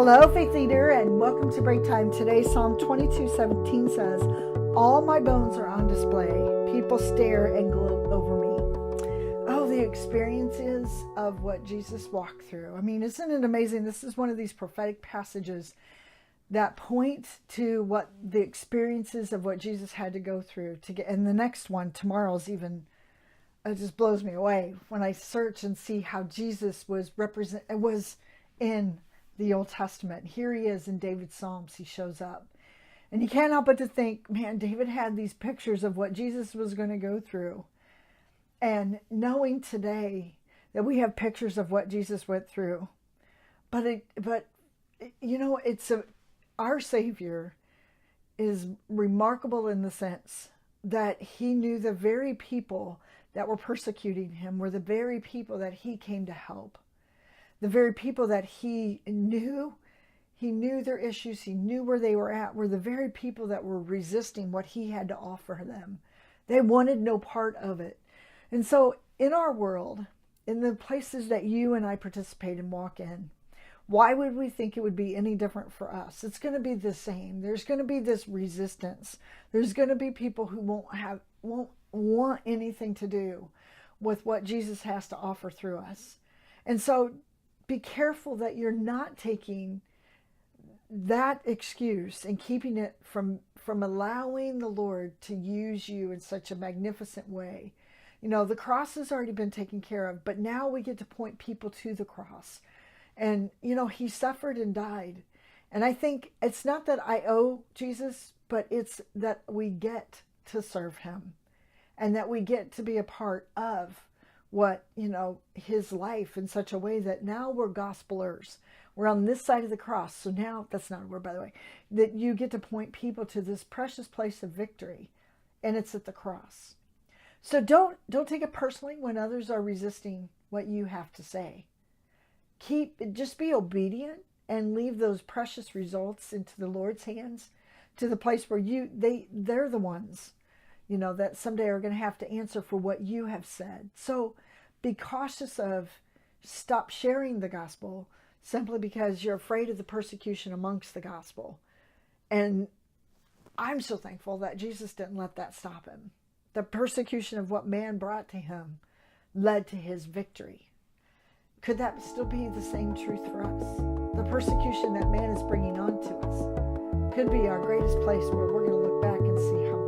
Hello, Faith Leader, and welcome to Breaktime. Today, Psalm 22:17 says, "All my bones are on display. People stare and gloat over me." Oh, the experiences of what Jesus walked through. I mean, isn't it amazing? This is one of these prophetic passages that point to what the experiences of what Jesus had to go through to get. And the next one, tomorrow's even, it just blows me away when I search and see how Jesus was in the Old Testament. Here he is in David's Psalms. He shows up. And you can't help but to think, man, David had these pictures of what Jesus was going to go through. And knowing today that we have pictures of what Jesus went through. But our Savior is remarkable in the sense that he knew the very people that were persecuting him were the very people that he came to help. The very people that he knew their issues, he knew where they were at, were the very people that were resisting what he had to offer them. They wanted no part of it. And so in our world, in the places that you and I participate and walk in, why would we think it would be any different for us? It's going to be the same. There's going to be this resistance. There's going to be people who won't want anything to do with what Jesus has to offer through us. And so be careful that you're not taking that excuse and keeping it from allowing the Lord to use you in such a magnificent way. You know, the cross has already been taken care of, but now we get to point people to the cross. And, you know, he suffered and died. And I think it's not that I owe Jesus, but it's that we get to serve him and that we get to be a part of his life in such a way that now we're gospelers. We're on this side of the cross. So now, that's not a word, by the way, that you get to point people to this precious place of victory. And it's at the cross. So don't take it personally when others are resisting what you have to say. Just be obedient and leave those precious results into the Lord's hands, to the place where they're the ones, that someday are going to have to answer for what you have said. So be cautious stop sharing the gospel simply because you're afraid of the persecution amongst the gospel. And I'm so thankful that Jesus didn't let that stop him. The persecution of what man brought to him led to his victory. Could that still be the same truth for us? The persecution that man is bringing on to us could be our greatest place where we're going to look back and see how